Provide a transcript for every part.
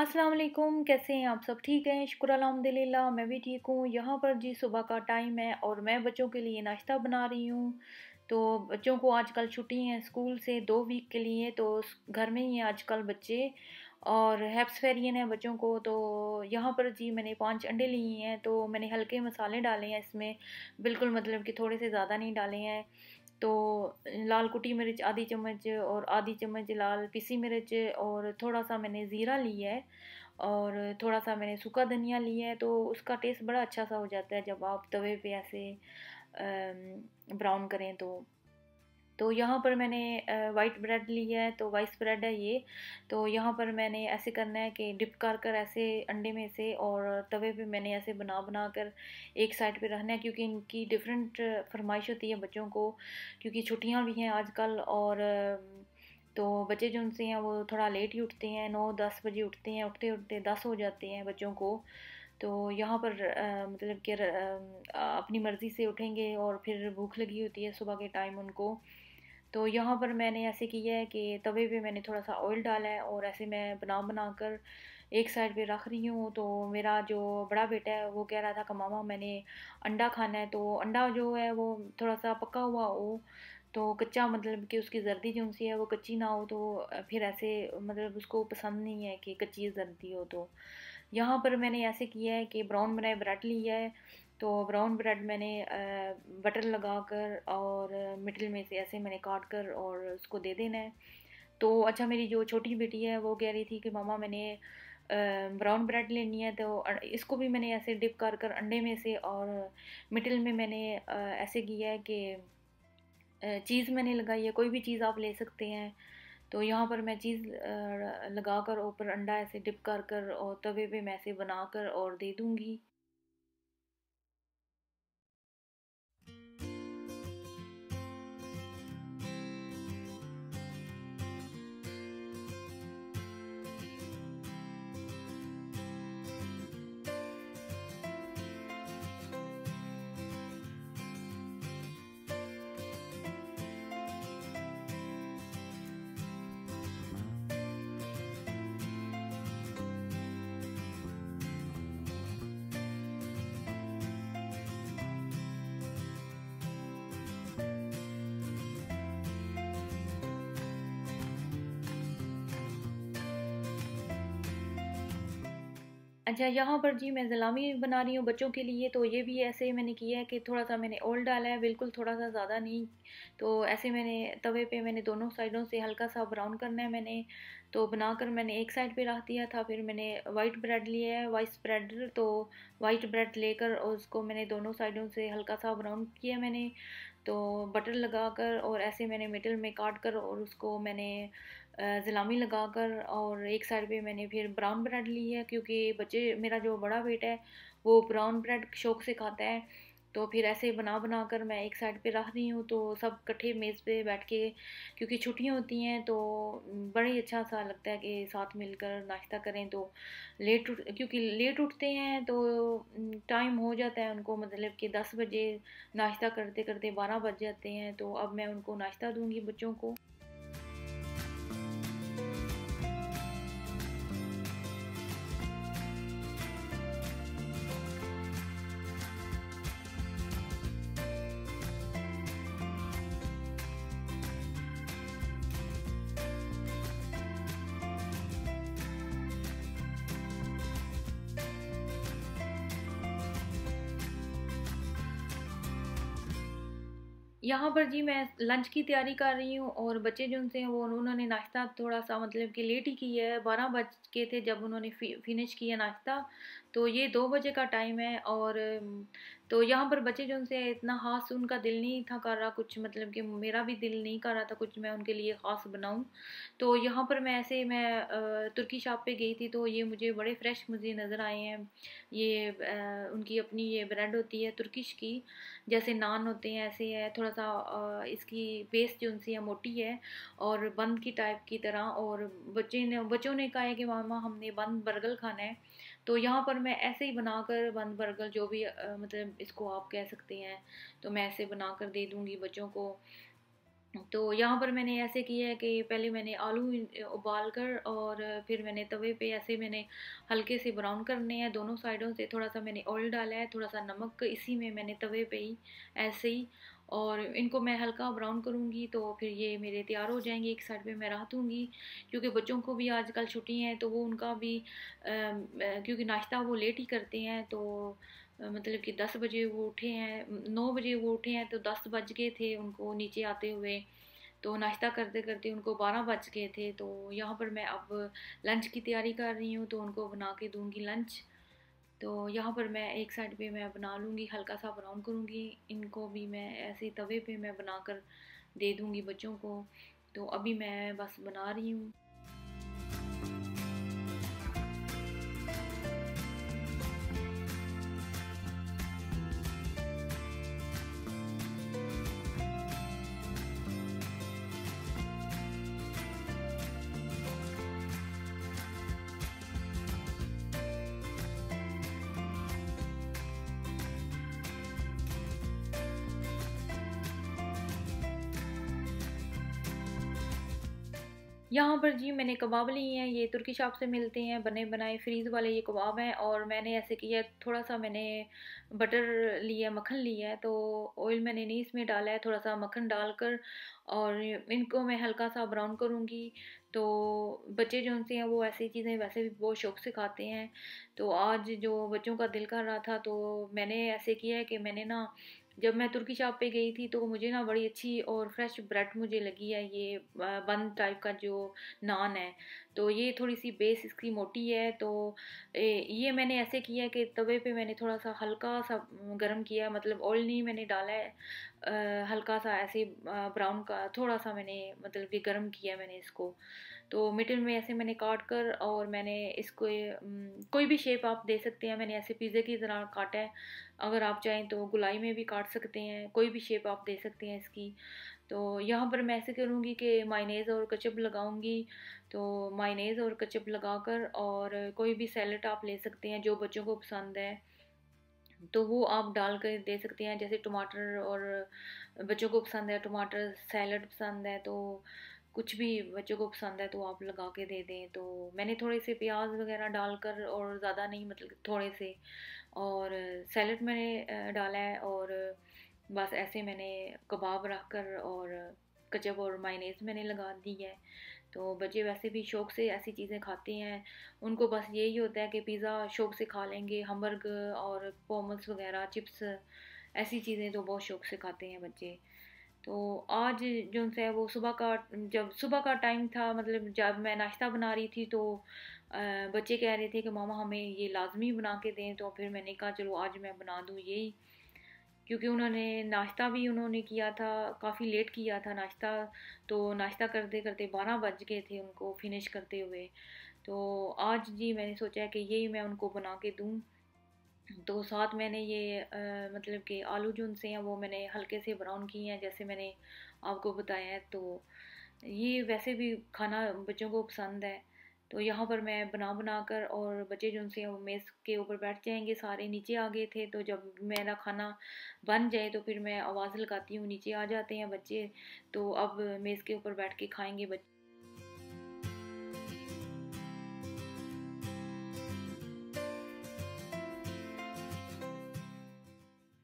अस्सलाम वालेकुम, कैसे हैं आप सब? ठीक हैं? शुक्र अल्हम्दुलिल्लाह, मैं भी ठीक हूँ। यहाँ पर जी सुबह का टाइम है और मैं बच्चों के लिए नाश्ता बना रही हूँ। तो बच्चों को आजकल छुट्टी हैं स्कूल से 2 वीक के लिए, तो घर में ही हैं आजकल बच्चे और हेफ्स है बच्चों को। तो यहाँ पर जी मैंने 5 अंडे लिए हैं, तो मैंने हल्के मसाले डाले हैं इसमें, बिल्कुल मतलब कि थोड़े से ज़्यादा नहीं डाले हैं। तो लाल कुटी मिर्च आधी चम्मच और आधी चम्मच लाल पिसी मिर्च और थोड़ा सा मैंने ज़ीरा लिया है और थोड़ा सा मैंने सूखा धनिया लिया है। तो उसका टेस्ट बड़ा अच्छा सा हो जाता है जब आप तवे पे ऐसे ब्राउन करें। तो यहाँ पर मैंने वाइट ब्रेड लिया है, तो वाइट ब्रेड है ये। तो यहाँ पर मैंने ऐसे करना है कि डिप कर कर ऐसे अंडे में से और तवे पे मैंने ऐसे बना बना कर एक साइड पे रखना है, क्योंकि इनकी डिफरेंट फरमाइश होती है बच्चों को, क्योंकि छुट्टियाँ भी हैं आजकल। और तो बच्चे जो उनसे हैं वो थोड़ा लेट ही उठते हैं, 9-10 बजे उठते हैं, उठते उठते 10 हो जाते हैं बच्चों को। तो यहाँ पर मतलब कि अपनी मर्ज़ी से उठेंगे और फिर भूख लगी होती है सुबह के टाइम उनको। तो यहाँ पर मैंने ऐसे किया है कि तवे पे मैंने थोड़ा सा ऑयल डाला है और ऐसे मैं बना बना कर एक साइड पे रख रही हूँ। तो मेरा जो बड़ा बेटा है वो कह रहा था कि मामा मैंने अंडा खाना है, तो अंडा जो है वो थोड़ा सा पका हुआ हो, तो कच्चा मतलब कि उसकी जर्दी जो सी है वो कच्ची ना हो। तो फिर ऐसे मतलब उसको पसंद नहीं है कि कच्ची जर्दी हो। तो यहाँ पर मैंने ऐसे किया है कि ब्राउन बनाए ब्रेड लिया है। तो ब्राउन ब्रेड मैंने बटर लगाकर और मिडिल में से ऐसे मैंने काट कर और उसको दे देना है। तो अच्छा, मेरी जो छोटी बेटी है वो कह रही थी कि मामा मैंने ब्राउन ब्रेड लेनी है, तो इसको भी मैंने ऐसे डिप कर कर अंडे में से और मिडिल में मैंने ऐसे किया है कि चीज़ मैंने लगाई है, कोई भी चीज़ आप ले सकते हैं। तो यहाँ पर मैं चीज़ लगा कर ऊपर अंडा ऐसे डिप कर कर और तवे पे मैं ऐसे बना कर और दे दूँगी। अच्छा, यहाँ पर जी मैं ज़लामी बना रही हूँ बच्चों के लिए। तो ये भी ऐसे मैंने किया है कि थोड़ा सा मैंने ऑयल डाला है, बिल्कुल थोड़ा सा, ज़्यादा नहीं। तो ऐसे मैंने तवे पे मैंने दोनों साइडों से हल्का सा ब्राउन करना है मैंने। तो बनाकर मैंने एक साइड पे रख दिया था। फिर मैंने वाइट ब्रेड लिया है, वाइट ब्रेड। तो वाइट ब्रेड लेकर और उसको मैंने दोनों साइडों से हल्का सा ब्राउन किया मैंने। तो बटर लगाकर और ऐसे मैंने मिडल में काट कर और उसको मैंने ज़िलामी लगाकर और एक साइड पे मैंने फिर ब्राउन ब्रेड ली है, क्योंकि बच्चे, मेरा जो बड़ा बेटा है वो ब्राउन ब्रेड शौक से खाता है। तो फिर ऐसे बना बना कर मैं एक साइड पे रख रही हूँ, तो सब इकट्ठे मेज़ पे बैठ के, क्योंकि छुट्टियाँ होती हैं तो बड़ा ही अच्छा सा लगता है कि साथ मिलकर नाश्ता करें। तो क्योंकि लेट उठते हैं तो टाइम हो जाता है उनको, मतलब कि 10 बजे नाश्ता करते करते 12 बज जाते हैं। तो अब मैं उनको नाश्ता दूंगी बच्चों को। यहाँ पर जी मैं लंच की तैयारी कर रही हूँ और बच्चे जो उनसे हैं वो उन्होंने नाश्ता थोड़ा सा मतलब कि लेट ही किया है, 12 बज के थे जब उन्होंने फिनिश किया नाश्ता। तो ये 2 बजे का टाइम है। और तो यहाँ पर बच्चे जो उनसे इतना ख़ास उनका दिल नहीं था कर रहा कुछ, मतलब कि मेरा भी दिल नहीं कर रहा था कुछ मैं उनके लिए ख़ास बनाऊँ। तो यहाँ पर मैं तुर्की शॉप पे गई थी, तो ये मुझे बड़े फ्रेश मुझे नज़र आए हैं। ये उनकी अपनी ये ब्रेड होती है तुर्किश की, जैसे नान होते हैं ऐसे है। थोड़ा सा इसकी पेस्ट जो उनसे है मोटी है और बंद की टाइप की तरह। और बच्चों ने कहा है कि मामा हमने बंद बर्गर खाना है। तो यहाँ पर मैं ऐसे ही बनाकर बंद बर्गर, जो भी मतलब इसको आप कह सकते हैं, तो मैं ऐसे बनाकर दे दूँगी बच्चों को। तो यहाँ पर मैंने ऐसे किया है कि पहले मैंने आलू उबाल कर और फिर मैंने तवे पे ऐसे मैंने हल्के से ब्राउन करने हैं दोनों साइडों से। थोड़ा सा मैंने ऑयल डाला है, थोड़ा सा नमक इसी में मैंने तवे पे ही ऐसे ही, और इनको मैं हल्का ब्राउन करूँगी तो फिर ये मेरे तैयार हो जाएंगे। एक साइड पे मैं रख दूँगी, क्योंकि बच्चों को भी आजकल छुट्टी हैं तो वो उनका भी क्योंकि नाश्ता वो लेट ही करते हैं। तो मतलब कि 10 बजे वो उठे हैं, 9 बजे वो उठे हैं तो 10 बज गए थे उनको नीचे आते हुए। तो नाश्ता करते करते उनको 12 बज गए थे। तो यहाँ पर मैं अब लंच की तैयारी कर रही हूँ, तो उनको बना के दूँगी लंच। तो यहाँ पर मैं एक साइड पे मैं बना लूँगी, हल्का सा ब्राउन करूँगी, इनको भी मैं ऐसे तवे पे मैं बनाकर दे दूँगी बच्चों को। तो अभी मैं बस बना रही हूँ। यहाँ पर जी मैंने कबाब लिए हैं, ये तुर्की शॉप से मिलते हैं, बने बनाए फ्रीज़ वाले ये कबाब हैं। और मैंने ऐसे किया, थोड़ा सा मैंने बटर लिया, मक्खन लिया है, तो ऑयल मैंने नहीं इसमें डाला है, थोड़ा सा मक्खन डालकर और इनको मैं हल्का सा ब्राउन करूँगी। तो बच्चे जो उनसे हैं वो ऐसी चीज़ें वैसे भी बहुत शौक से खाते हैं। तो आज जो बच्चों का दिल कर रहा था तो मैंने ऐसे किया है कि मैंने ना, जब मैं तुर्की शॉप पे गई थी तो मुझे ना बड़ी अच्छी और फ्रेश ब्रेड मुझे लगी है, ये बन टाइप का जो नान है। तो ये थोड़ी सी बेस इसकी मोटी है। तो ये मैंने ऐसे किया है कि तवे पे मैंने थोड़ा सा हल्का सा गरम किया, मतलब ऑयल नहीं मैंने डाला है, हल्का सा ऐसे ब्राउन का थोड़ा सा मैंने मतलब कि गरम किया मैंने इसको। तो मिडिल में ऐसे मैंने काट कर और मैंने इसको कोई भी शेप आप दे सकते हैं, मैंने ऐसे पिज़्ज़े की तरह काटा है। अगर आप चाहें तो गोलाई में भी काट सकते हैं, कोई भी शेप आप दे सकते हैं इसकी। तो यहाँ पर मैं ऐसे करूँगी कि मायनेज़ और केचप लगाऊँगी। तो मायनेज़ और केचप लगाकर और कोई भी सैलेड आप ले सकते हैं जो बच्चों को पसंद है, तो वो आप डाल कर दे सकते हैं। जैसे टमाटर, और बच्चों को पसंद है टमाटर, सैलड पसंद है, तो कुछ भी बच्चों को पसंद है तो आप लगा के दे दें। तो मैंने थोड़े से प्याज वगैरह डालकर, और ज़्यादा नहीं मतलब थोड़े से, और सैलड मैंने डाला है, और बस ऐसे मैंने कबाब रख कर और केचप और मायनेज़ मैंने लगा दी है। तो बच्चे वैसे भी शौक से ऐसी चीज़ें खाते हैं, उनको बस यही होता है कि पिज़्ज़ा शौक से खा लेंगे, हमबर्गर और पोमस वगैरह चिप्स, ऐसी चीज़ें तो बहुत शौक से खाते हैं बच्चे। तो आज जो है वो सुबह का, जब सुबह का टाइम था, मतलब जब मैं नाश्ता बना रही थी तो बच्चे कह रहे थे कि मामा हमें ये लाजमी बना के दें। तो फिर मैंने कहा चलो आज मैं बना दूँ यही, क्योंकि उन्होंने नाश्ता भी उन्होंने किया था, काफ़ी लेट किया था नाश्ता। तो नाश्ता करते करते 12 बज गए थे उनको फिनिश करते हुए। तो आज जी मैंने सोचा है कि यही मैं उनको बना के दूँ। तो साथ मैंने ये मतलब कि आलू जो उनसे हैं वो मैंने हल्के से ब्राउन किए हैं जैसे मैंने आपको बताया है। तो ये वैसे भी खाना बच्चों को पसंद है। तो यहाँ पर मैं बना बना कर, और बच्चे जो उनसे हैं वो मेज़ के ऊपर बैठ जाएंगे, सारे नीचे आ गए थे। तो जब मेरा खाना बन जाए तो फिर मैं आवाज़ लगाती हूँ, नीचे आ जाते हैं बच्चे। तो अब मेज़ के ऊपर बैठ के खाएंगे बच्चे।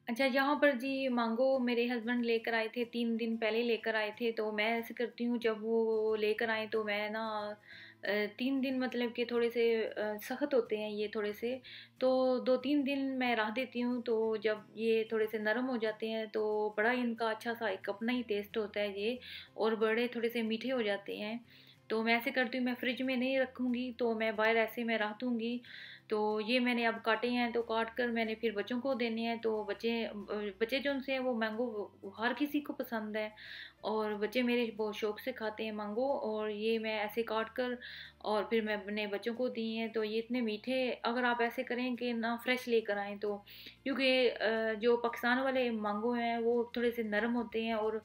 अच्छा, यहाँ पर जी मांगो मेरे हस्बैंड लेकर आए थे, 3 दिन पहले लेकर आए थे। तो मैं ऐसे करती हूँ, जब वो लेकर आए तो मैं ना 3 दिन मतलब कि थोड़े से सख्त होते हैं ये थोड़े से, तो 2-3 दिन मैं रख देती हूँ। तो जब ये थोड़े से नरम हो जाते हैं तो बड़ा ही इनका अच्छा सा एक अपना ही टेस्ट होता है ये, और बड़े थोड़े से मीठे हो जाते हैं। तो मैं ऐसे करती हूँ, मैं फ्रिज में नहीं रखूँगी, तो मैं बाहर ऐसे मैं रख दूँगी। तो ये मैंने अब काटे हैं, तो काट कर मैंने फिर बच्चों को देने हैं। तो बच्चे जो उनसे हैं वो मैंगो हर किसी को पसंद है, और बच्चे मेरे बहुत शौक से खाते हैं मैंगो। और ये मैं ऐसे काट कर और फिर मैं अपने बच्चों को दिए हैं। तो ये इतने मीठे, अगर आप ऐसे करें कि ना फ्रेश लेकर आएँ तो, क्योंकि जो पाकिस्तान वाले मैंगो हैं वो थोड़े से नरम होते हैं और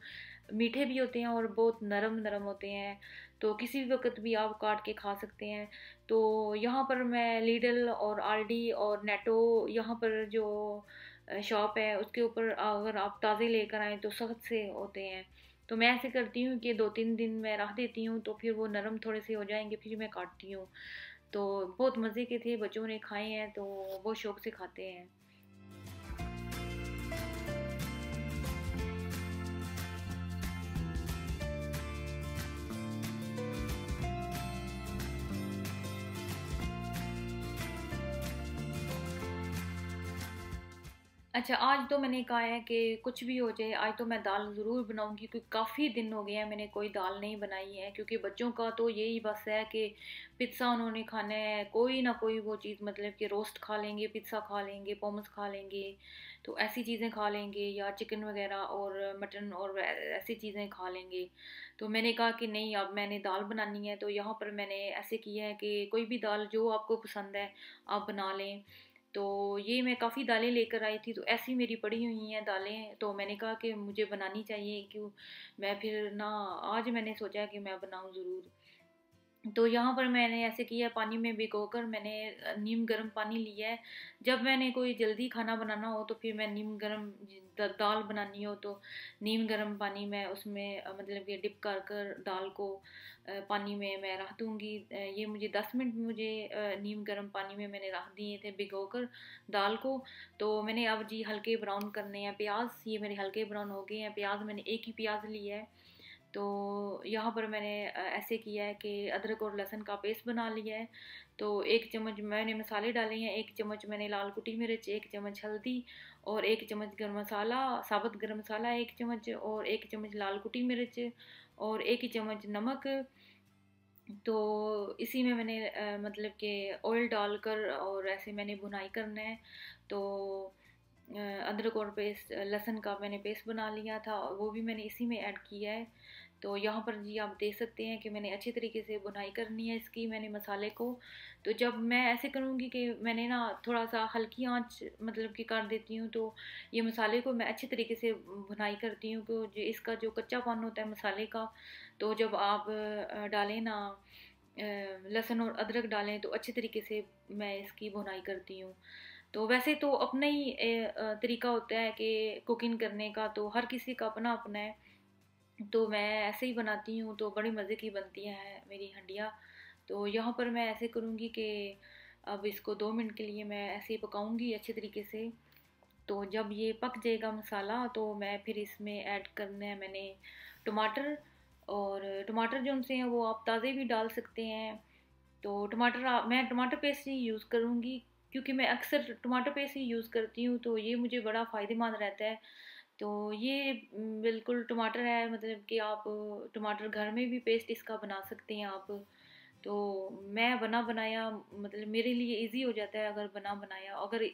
मीठे भी होते हैं और बहुत नरम नरम होते हैं। तो किसी भी वक्त भी आप काट के खा सकते हैं। तो यहाँ पर मैं लीडल और आल्डी और नेटो, यहाँ पर जो शॉप है उसके ऊपर अगर आप ताज़े लेकर आएँ तो सख्त से होते हैं। तो मैं ऐसे करती हूँ कि 2-3 दिन मैं रख देती हूँ, तो फिर वो नरम थोड़े से हो जाएंगे, फिर मैं काटती हूँ। तो बहुत मज़े के थे, बच्चों ने खाए हैं तो बहुत शौक से खाते हैं। अच्छा, आज तो मैंने कहा है कि कुछ भी हो जाए, आज तो मैं दाल ज़रूर बनाऊंगी, क्योंकि काफ़ी दिन हो गए हैं मैंने कोई दाल नहीं बनाई है। क्योंकि बच्चों का तो यही बस है कि पिज़्ज़ा उन्होंने खाना है, कोई ना कोई वो चीज़, मतलब कि रोस्ट खा लेंगे, पिज़्ज़ा खा लेंगे, मोमोज खा लेंगे, तो ऐसी चीज़ें खा लेंगे, या चिकन वगैरह और मटन और ऐसी चीज़ें खा लेंगे। तो मैंने कहा कि नहीं, अब मैंने दाल बनानी है। तो यहाँ पर मैंने ऐसे किया है कि कोई भी दाल जो आपको पसंद है आप बना लें। तो ये मैं काफ़ी दालें लेकर आई थी, तो ऐसी मेरी पड़ी हुई हैं दालें, तो मैंने कहा कि मुझे बनानी चाहिए, क्यों मैं फिर ना, आज मैंने सोचा कि मैं बनाऊं ज़रूर। तो यहाँ पर मैंने ऐसे किया, पानी में भिगोकर मैंने नीम गर्म पानी लिया है। जब मैंने कोई जल्दी खाना बनाना हो तो फिर मैं नीम गर्म, दाल बनानी हो तो नीम गर्म पानी में उसमें मतलब कि डिप कर कर दाल को पानी में मैं रख दूँगी। ये मुझे 10 मिनट मुझे नीम गर्म पानी में मैंने रख दिए थे भिगोकर दाल को। तो मैंने अब जी हल्के ब्राउन करने हैं प्याज, ये मेरे हल्के ब्राउन हो गए हैं प्याज, मैंने एक ही प्याज लिया है। तो यहाँ पर मैंने ऐसे किया है कि अदरक और लहसुन का पेस्ट बना लिया है। तो 1 चम्मच मैंने मसाले डाले हैं, 1 चम्मच मैंने लाल कुटी मिर्च, 1 चम्मच हल्दी, और 1 चम्मच गर्म मसाला, साबुत गर्म मसाला 1 चम्मच, और 1 चम्मच लाल कुटी मिर्च, और 1 ही चम्मच नमक। तो इसी में मैंने मतलब कि ऑयल डालकर और ऐसे मैंने भुनाई करना है। तो अदरक और पेस्ट, लहसुन का मैंने पेस्ट बना लिया था, और वो भी मैंने इसी में ऐड किया है। तो यहाँ पर जी आप देख सकते हैं कि मैंने अच्छी तरीके से बुनाई करनी है इसकी, मैंने मसाले को। तो जब मैं ऐसे करूँगी कि मैंने ना थोड़ा सा हल्की आंच मतलब कि कर देती हूँ, तो ये मसाले को मैं अच्छी तरीके से भुनाई करती हूँ, कि जो इसका जो कच्चापन होता है मसाले का, तो जब आप डालें ना लहसुन और अदरक डालें, तो अच्छे तरीके से मैं इसकी भुनाई करती हूँ। तो वैसे तो अपना ही तरीका होता है कि कुकिंग करने का, तो हर किसी का अपना अपना है। तो मैं ऐसे ही बनाती हूँ, तो बड़ी मज़े की बनती हैं मेरी हंडिया। तो यहाँ पर मैं ऐसे करूँगी कि अब इसको 2 मिनट के लिए मैं ऐसे ही पकाऊँगी अच्छे तरीके से। तो जब ये पक जाएगा मसाला, तो मैं फिर इसमें ऐड करना है मैंने टमाटर। और टमाटर जो उनसे हैं वो आप ताज़े भी डाल सकते हैं। तो टमाटर मैं टमाटर पेस्ट ही यूज़ करूँगी, क्योंकि मैं अक्सर टमाटर पेस्ट ही यूज़ करती हूँ, तो ये मुझे बड़ा फ़ायदेमंद रहता है। तो ये बिल्कुल टमाटर है, मतलब कि आप टमाटर घर में भी पेस्ट इसका बना सकते हैं आप। तो मैं बना बनाया, मतलब मेरे लिए इजी हो जाता है अगर बना बनाया, अगर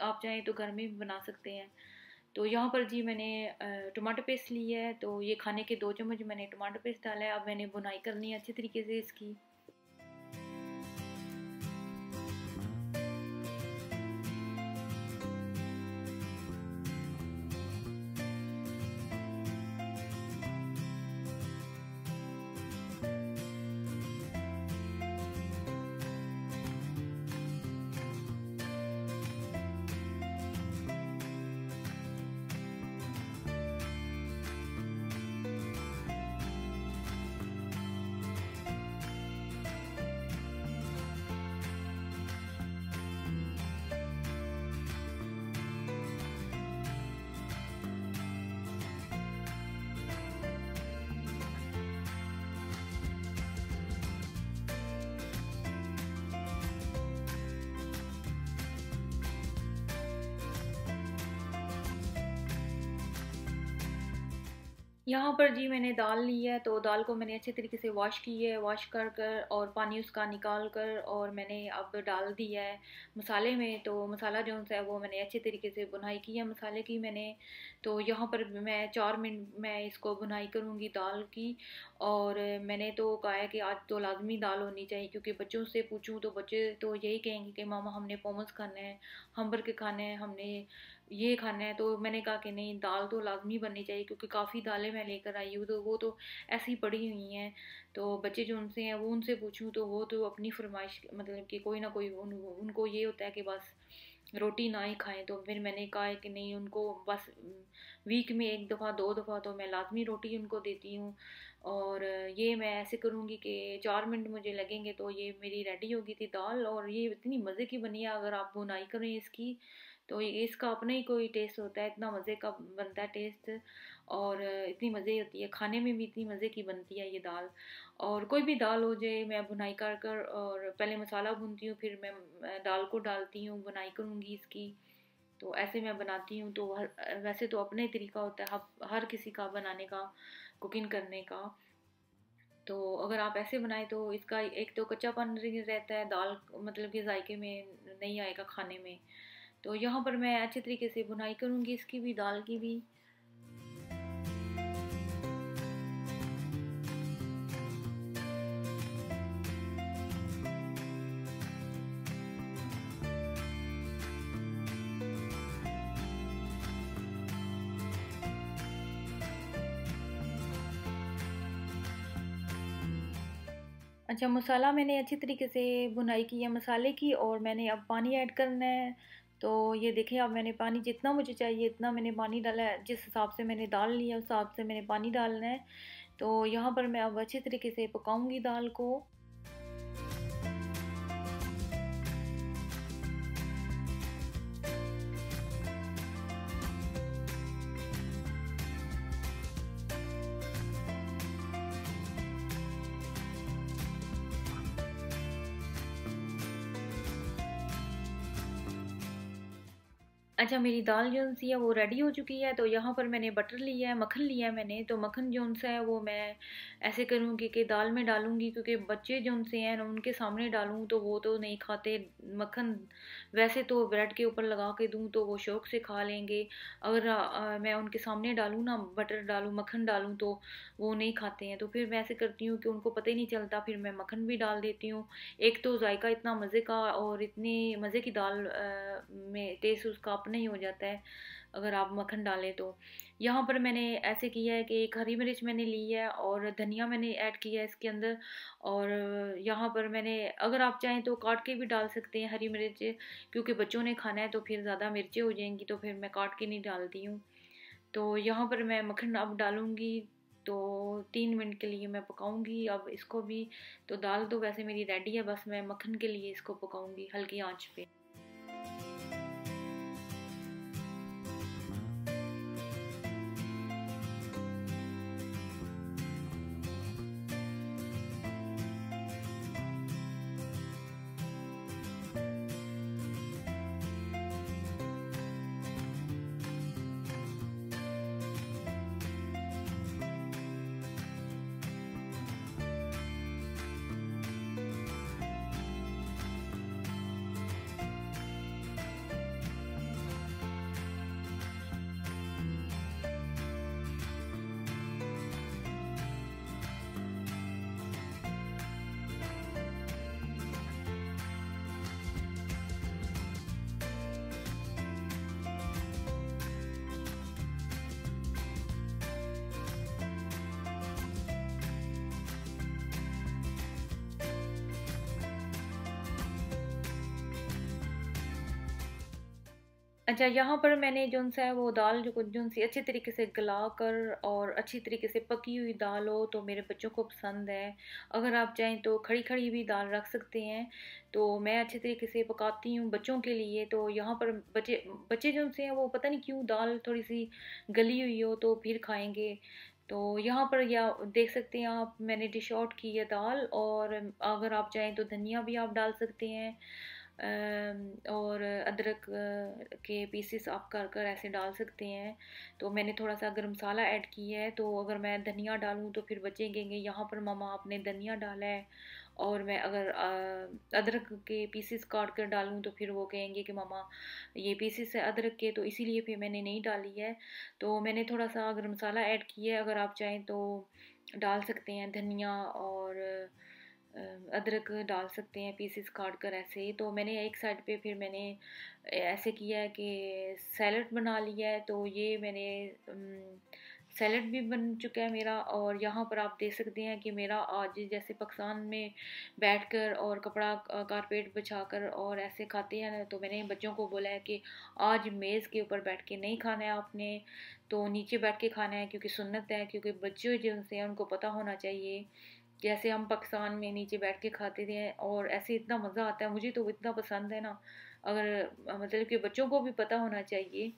आप चाहें तो घर में भी बना सकते हैं। तो यहाँ पर जी मैंने टमाटर पेस्ट लिया है, तो ये खाने के 2 चम्मच मैंने टमाटर पेस्ट डाला है। अब मैंने बुनाई करनी है अच्छी तरीके से इसकी। यहाँ पर जी मैंने दाल ली है, तो दाल को मैंने अच्छे तरीके से वॉश की है, वॉश कर कर और पानी उसका निकाल कर, और मैंने अब डाल दिया है मसाले में। तो मसाला जो है वो मैंने अच्छे तरीके से बुनाई की है मसाले की मैंने। तो यहाँ पर मैं 4 मिनट मैं इसको बुनाई करूँगी दाल की। और मैंने तो कहा है कि आज तो लाजमी दाल होनी चाहिए, क्योंकि बच्चों से पूछूं तो बच्चे तो यही कहेंगे कि मामा हमने मोमोज खाने हैं, हमबर्गर खाने हैं, हमने ये खाना है। तो मैंने कहा कि नहीं, दाल तो लाजमी बननी चाहिए, क्योंकि काफ़ी दालें मैं लेकर आई हूँ, तो वो तो ऐसी पड़ी हुई हैं। तो बच्चे जो उनसे हैं वो उनसे पूछूं तो वो तो अपनी फरमाइश, मतलब कि कोई ना कोई उनको ये होता है कि बस रोटी ना ही खाएं। तो फिर मैंने कहा है कि नहीं, उनको बस वीक में एक दफ़ा 2 दफ़ा तो मैं लाजमी रोटी उनको देती हूँ। और ये मैं ऐसे करूँगी कि 4 मिनट मुझे लगेंगे तो ये मेरी रेडी होगी थी दाल। और ये इतनी मज़े की बनी है, अगर आप बुनाई करें इसकी तो ये इसका अपना ही कोई टेस्ट होता है, इतना मज़े का बनता है टेस्ट। और इतनी मज़े होती है खाने में भी, इतनी मज़े की बनती है ये दाल। और कोई भी दाल हो जाए, मैं भुनाई कर कर और पहले मसाला भूनती हूँ, फिर मैं दाल को डालती हूँ, बुनाई करूँगी इसकी। तो ऐसे मैं बनाती हूँ। तो वैसे तो अपना ही तरीका होता है हर किसी का बनाने का, कुकिंग करने का। तो अगर आप ऐसे बनाएं तो इसका एक तो कच्चापन रहता है दाल, मतलब कि जायके में नहीं आएगा खाने में। तो यहाँ पर मैं अच्छे तरीके से बुनाई करूँगी इसकी भी, दाल की भी। अच्छा, मसाला मैंने अच्छी तरीके से बुनाई की है मसाले की, और मैंने अब पानी ऐड करना है। तो ये देखें, अब मैंने पानी जितना मुझे चाहिए इतना मैंने पानी डाला है, जिस हिसाब से मैंने दाल लिया उस हिसाब से मैंने पानी डालना है। तो यहाँ पर मैं अब अच्छे तरीके से पकाऊंगी दाल को। अच्छा, मेरी दाल जो सी है वो रेडी हो चुकी है। तो यहाँ पर मैंने बटर लिया है, मक्खन लिया है मैंने। तो मक्खन जो सा है वो मैं ऐसे करूँगी कि दाल में डालूँगी, क्योंकि बच्चे जो से हैं ना उनके सामने डालूँ तो वो तो नहीं खाते मक्खन। वैसे तो ब्रेड के ऊपर लगा के दूँ तो वो शौक से खा लेंगे। अगर मैं उनके सामने डालूँ ना, बटर डालूँ, मक्खन डालूँ, तो वो नहीं खाते हैं। तो फिर मैं ऐसे करती हूँ कि उनको पता ही नहीं चलता, फिर मैं मक्खन भी डाल देती हूँ। एक तो जायका इतना मज़े का और इतनी मज़े की दाल में टेस्ट उसका अपना ही हो जाता है अगर आप मक्खन डालें तो। यहाँ पर मैंने ऐसे किया है कि एक हरी मिर्च मैंने ली है और धनिया मैंने ऐड किया है इसके अंदर। और यहाँ पर मैंने, अगर आप चाहें तो काट के भी डाल सकते हैं हरी मिर्च, क्योंकि बच्चों ने खाना है तो फिर ज़्यादा मिर्चें हो जाएंगी, तो फिर मैं काट के नहीं डालती हूँ। तो यहाँ पर मैं मक्खन अब डालूँगी। तो 3 मिनट के लिए मैं पकाऊंगी अब इसको भी। तो दाल तो वैसे मेरी रेडी है, बस मैं मक्खन के लिए इसको पकाऊंगी हल्की आंच पे। अच्छा, यहाँ पर मैंने जोन सा है वो दाल जो जोन सी अच्छे तरीके से गला कर और अच्छी तरीके से पकी हुई दाल हो तो मेरे बच्चों को पसंद है। अगर आप चाहें तो खड़ी खड़ी भी दाल रख सकते हैं। तो मैं अच्छे तरीके से पकाती हूँ बच्चों के लिए। तो यहाँ पर बच्चे बच्चे जो से हैं वो पता नहीं क्यों दाल थोड़ी सी गली हुई हो तो फिर खाएंगे। तो यहाँ पर या देख सकते हैं आप, मैंने डिश आउट की है दाल। और अगर आप चाहें तो धनिया भी आप डाल सकते हैं। और अदरक के पीसेस आप कर कर ऐसे डाल सकते हैं। तो मैंने थोड़ा सा गरम मसाला ऐड किया है। तो अगर मैं धनिया डालूँ तो फिर बच्चे कहेंगे यहाँ पर ममा आपने धनिया डाला है। और मैं अगर अदरक के पीसेस काट कर डालूँ तो फिर वो कहेंगे कि ममा ये पीसेस है अदरक के, तो इसीलिए फिर मैंने नहीं डाली है। तो मैंने थोड़ा सा गरम मसाला ऐड किया है, अगर आप चाहें तो डाल सकते हैं धनिया और अदरक डाल सकते हैं पीसेस काट कर ऐसे। तो मैंने एक साइड पे फिर मैंने ऐसे किया है कि सैलड बना लिया है। तो ये मैंने सैलड भी बन चुका है मेरा। और यहाँ पर आप देख सकते हैं कि मेरा आज जैसे पाकिस्तान में बैठकर और कपड़ा कारपेट बिछाकर और ऐसे खाते हैं ना, तो मैंने बच्चों को बोला है कि आज मेज़ के ऊपर बैठ के नहीं खाना है आपने, तो नीचे बैठ के खाना है, क्योंकि सुन्नत है। क्योंकि बच्चे जिनसे हैं उनको पता होना चाहिए, जैसे हम पाकिस्तान में नीचे बैठ के खाते थे और ऐसे इतना मज़ा आता है, मुझे तो इतना पसंद है ना। अगर मतलब कि बच्चों को भी पता होना चाहिए।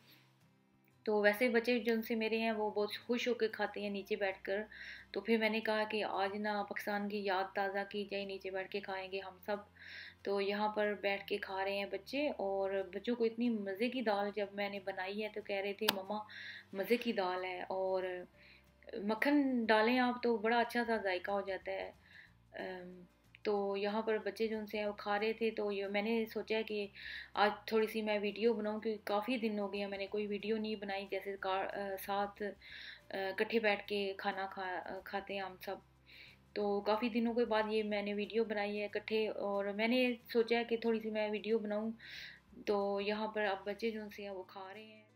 तो वैसे बच्चे जिनसे मेरे हैं वो बहुत खुश होकर खाते हैं नीचे बैठकर। तो फिर मैंने कहा कि आज ना पाकिस्तान की याद ताज़ा की जाए, नीचे बैठ के खाएंगे हम सब। तो यहाँ पर बैठ के खा रहे हैं बच्चे। और बच्चों को इतनी मज़े की दाल जब मैंने बनाई है तो कह रहे थे मम्मा मज़े की दाल है, और मक्खन डालें आप तो बड़ा अच्छा सा जायका हो जाता है। तो यहाँ पर बच्चे जो उनसे हैं वो खा रहे थे, तो ये मैंने सोचा कि आज थोड़ी सी मैं वीडियो बनाऊं, क्योंकि काफ़ी दिन हो गए हैं मैंने कोई वीडियो नहीं बनाई, जैसे साथ इकट्ठे बैठ के खाना खाते हैं हम सब। तो काफ़ी दिनों के बाद ये मैंने वीडियो बनाई है इकट्ठे, और मैंने सोचा कि थोड़ी सी मैं वीडियो बनाऊं। तो यहाँ पर अब बच्चे जो उनसे हैं वो खा रहे हैं।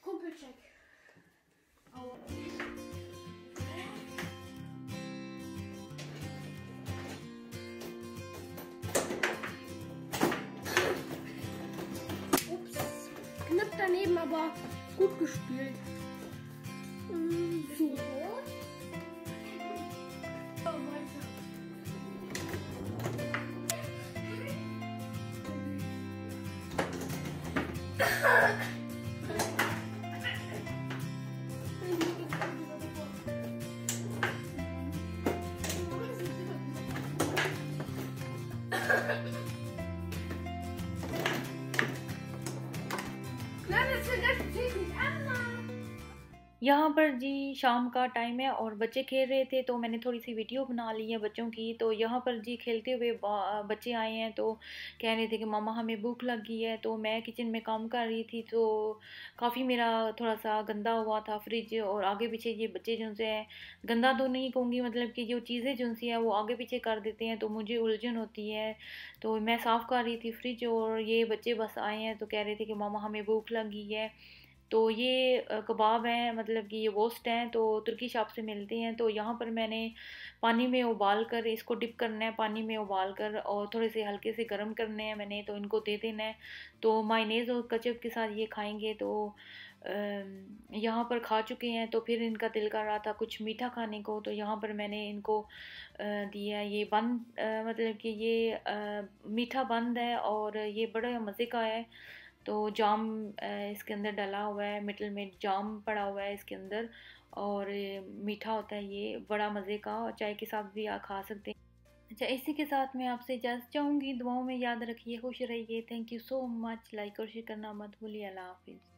Kumpelcheck. Ups, knapp daneben, aber gut gespielt. So. Nein, das zählt nicht an. यहाँ पर जी शाम का टाइम है और बच्चे खेल रहे थे, तो मैंने थोड़ी सी वीडियो बना ली है बच्चों की। तो यहाँ पर जी खेलते हुए बच्चे आए हैं, तो कह रहे थे कि मामा हमें भूख लग गई है। तो मैं किचन में काम कर रही थी, तो काफ़ी मेरा थोड़ा सा गंदा हुआ था फ्रिज, और आगे पीछे ये बच्चे जिनसे हैं, गंदा तो नहीं कहूँगी, मतलब कि जो चीज़ें जिनसी हैं वो आगे पीछे कर देते हैं, तो मुझे उलझन होती है। तो मैं साफ़ कर रही थी फ्रिज, और ये बच्चे बस आए हैं तो कह रहे थे कि मामा हमें भूख लग गई है। तो ये कबाब हैं, मतलब कि ये रोस्ट हैं, तो तुर्की शॉप से मिलते हैं। तो यहाँ पर मैंने पानी में उबाल कर इसको डिप करना है, पानी में उबाल कर, और थोड़े से हल्के से गर्म करने हैं मैंने, तो इनको दे देना है। तो मायनेज़ और केचप के साथ ये खाएंगे। तो यहाँ पर खा चुके हैं, तो फिर इनका दिल कर रहा था कुछ मीठा खाने को, तो यहाँ पर मैंने इनको दिया ये बंद, मतलब कि ये मीठा बंद है और ये बड़ा मज़े का है। तो जाम इसके अंदर डला हुआ है, मिडल में जाम पड़ा हुआ है इसके अंदर, और मीठा होता है, ये बड़ा मज़े का, और चाय के साथ भी आप खा सकते हैं। अच्छा, इसी के साथ मैं आपसे इजाज़त चाहूँगी। दुआओं में याद रखिए, खुश रहिए। Thank you so much. Like और शेयर करना मत भूलिए। अल्लाह हाफिज़।